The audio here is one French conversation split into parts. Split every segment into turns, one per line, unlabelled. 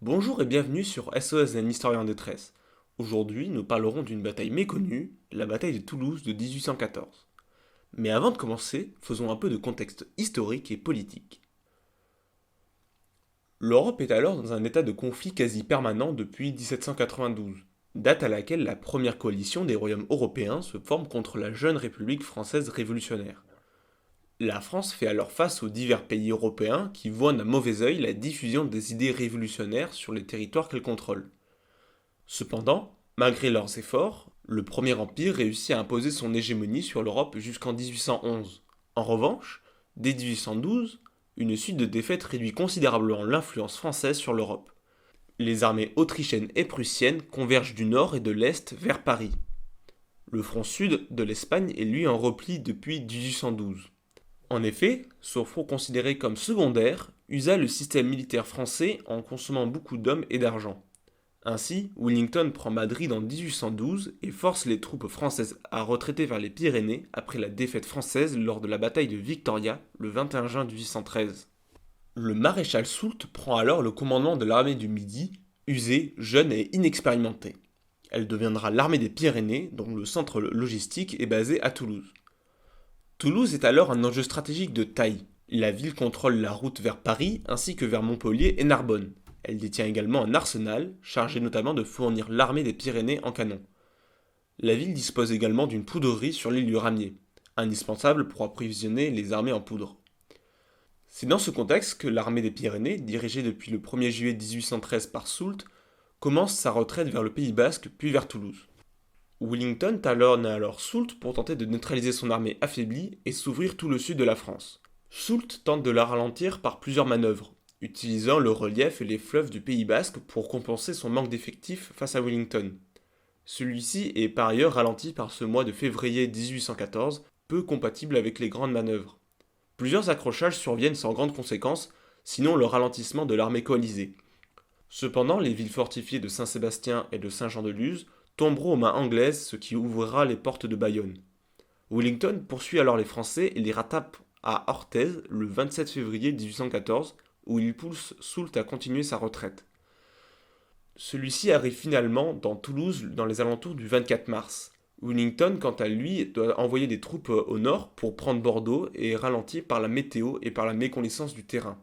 Bonjour et bienvenue sur SOS d'un historien en détresse. Aujourd'hui, nous parlerons d'une bataille méconnue, la bataille de Toulouse de 1814. Mais avant de commencer, faisons un peu de contexte historique et politique. L'Europe est alors dans un état de conflit quasi permanent depuis 1792, date à laquelle la première coalition des royaumes européens se forme contre la jeune République française révolutionnaire. La France fait alors face aux divers pays européens qui voient d'un mauvais œil la diffusion des idées révolutionnaires sur les territoires qu'elle contrôle. Cependant, malgré leurs efforts, le Premier Empire réussit à imposer son hégémonie sur l'Europe jusqu'en 1811. En revanche, dès 1812, une suite de défaites réduit considérablement l'influence française sur l'Europe. Les armées autrichiennes et prussiennes convergent du nord et de l'est vers Paris. Le front sud de l'Espagne est lui en repli depuis 1812. En effet, ce front considéré comme secondaire usa le système militaire français en consommant beaucoup d'hommes et d'argent. Ainsi, Wellington prend Madrid en 1812 et force les troupes françaises à retraiter vers les Pyrénées après la défaite française lors de la bataille de Victoria le 21 juin 1813. Le maréchal Soult prend alors le commandement de l'armée du Midi, usée, jeune et inexpérimentée. Elle deviendra l'armée des Pyrénées, dont le centre logistique est basé à Toulouse. Toulouse est alors un enjeu stratégique de taille. La ville contrôle la route vers Paris ainsi que vers Montpellier et Narbonne. Elle détient également un arsenal, chargé notamment de fournir l'armée des Pyrénées en canons. La ville dispose également d'une poudrerie sur l'île du Ramier, indispensable pour approvisionner les armées en poudre. C'est dans ce contexte que l'armée des Pyrénées, dirigée depuis le 1er juillet 1813 par Soult, commence sa retraite vers le Pays Basque puis vers Toulouse. Wellington talonne alors Soult pour tenter de neutraliser son armée affaiblie et s'ouvrir tout le sud de la France. Soult tente de la ralentir par plusieurs manœuvres, utilisant le relief et les fleuves du Pays Basque pour compenser son manque d'effectifs face à Wellington. Celui-ci est par ailleurs ralenti par ce mois de février 1814, peu compatible avec les grandes manœuvres. Plusieurs accrochages surviennent sans grandes conséquences, sinon le ralentissement de l'armée coalisée. Cependant, les villes fortifiées de Saint-Sébastien et de Saint-Jean-de-Luz tomberont aux mains anglaises, ce qui ouvrira les portes de Bayonne. Wellington poursuit alors les Français et les rattrape à Orthez le 27 février 1814, où il pousse Soult à continuer sa retraite. Celui-ci arrive finalement dans Toulouse dans les alentours du 24 mars. Wellington, quant à lui, doit envoyer des troupes au nord pour prendre Bordeaux et est ralenti par la météo et par la méconnaissance du terrain.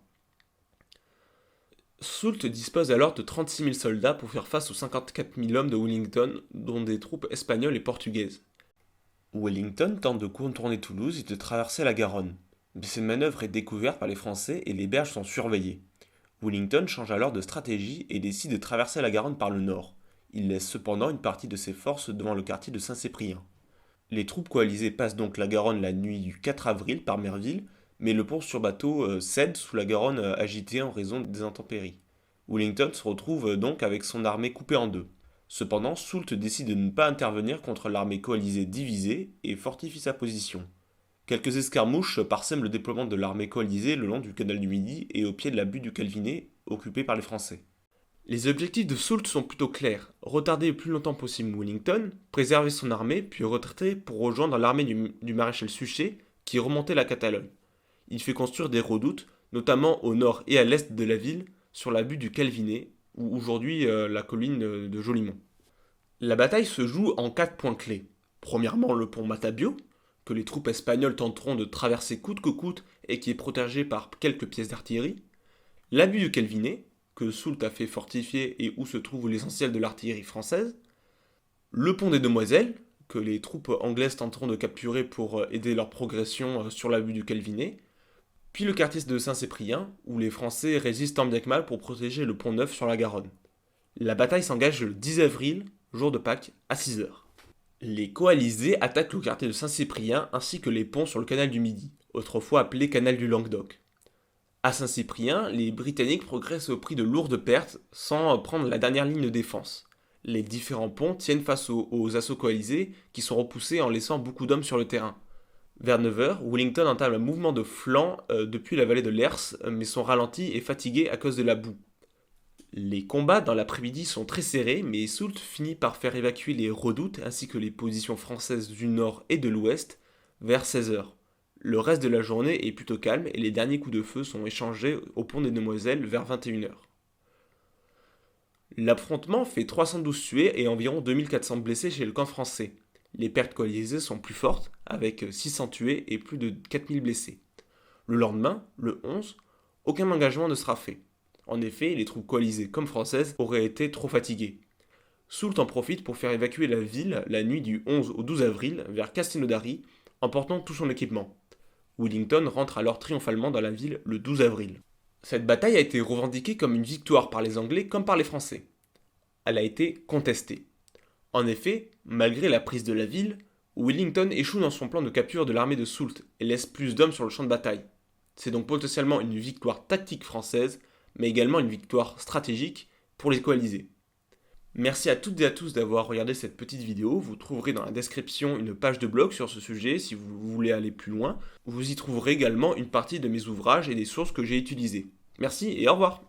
Soult dispose alors de 36 000 soldats pour faire face aux 54 000 hommes de Wellington, dont des troupes espagnoles et portugaises. Wellington tente de contourner Toulouse et de traverser la Garonne. Mais cette manœuvre est découverte par les Français et les berges sont surveillées. Wellington change alors de stratégie et décide de traverser la Garonne par le nord. Il laisse cependant une partie de ses forces devant le quartier de Saint-Cyprien. Les troupes coalisées passent donc la Garonne la nuit du 4 avril par Merville, mais le pont sur bateau cède sous la Garonne agitée en raison des intempéries. Wellington se retrouve donc avec son armée coupée en deux. Cependant, Soult décide de ne pas intervenir contre l'armée coalisée divisée et fortifie sa position. Quelques escarmouches parsèment le déploiement de l'armée coalisée le long du canal du Midi et au pied de la butte du Calvinet, occupée par les Français. Les objectifs de Soult sont plutôt clairs. Retarder le plus longtemps possible Wellington, préserver son armée, puis retraiter pour rejoindre l'armée du maréchal Suchet qui remontait la Catalogne. Il fait construire des redoutes, notamment au nord et à l'est de la ville, sur la butte du Calvinet, ou aujourd'hui la colline de Jolimont. La bataille se joue en 4 points clés. Premièrement, le pont Matabio, que les troupes espagnoles tenteront de traverser coûte que coûte et qui est protégé par quelques pièces d'artillerie. La butte du Calvinet, que Soult a fait fortifier et où se trouve l'essentiel de l'artillerie française. Le pont des Demoiselles, que les troupes anglaises tenteront de capturer pour aider leur progression sur la butte du Calvinet. Puis le quartier de Saint-Cyprien, où les Français résistent tant bien que mal pour protéger le pont Neuf sur la Garonne. La bataille s'engage le 10 avril, jour de Pâques, à 6 heures. Les coalisés attaquent le quartier de Saint-Cyprien ainsi que les ponts sur le canal du Midi, autrefois appelé canal du Languedoc. À Saint-Cyprien, les Britanniques progressent au prix de lourdes pertes sans prendre la dernière ligne de défense. Les différents ponts tiennent face aux assauts coalisés qui sont repoussés en laissant beaucoup d'hommes sur le terrain. Vers 9 heures, Wellington entame un mouvement de flanc depuis la vallée de l'Hers, mais sont ralentis et fatigués à cause de la boue. Les combats dans l'après-midi sont très serrés, mais Soult finit par faire évacuer les redoutes ainsi que les positions françaises du nord et de l'ouest vers 16 heures. Le reste de la journée est plutôt calme et les derniers coups de feu sont échangés au pont des Demoiselles vers 21 heures. L'affrontement fait 312 tués et environ 2400 blessés chez le camp français. Les pertes coalisées sont plus fortes, avec 600 tués et plus de 4000 blessés. Le lendemain, le 11, aucun engagement ne sera fait. En effet, les troupes coalisées comme françaises auraient été trop fatiguées. Soult en profite pour faire évacuer la ville la nuit du 11 au 12 avril vers Castelnaudary, emportant tout son équipement. Wellington rentre alors triomphalement dans la ville le 12 avril. Cette bataille a été revendiquée comme une victoire par les Anglais comme par les Français. Elle a été contestée. En effet, malgré la prise de la ville, Wellington échoue dans son plan de capture de l'armée de Soult et laisse plus d'hommes sur le champ de bataille. C'est donc potentiellement une victoire tactique française, mais également une victoire stratégique pour les coalisés. Merci à toutes et à tous d'avoir regardé cette petite vidéo. Vous trouverez dans la description une page de blog sur ce sujet si vous voulez aller plus loin. Vous y trouverez également une partie de mes ouvrages et des sources que j'ai utilisées. Merci et au revoir.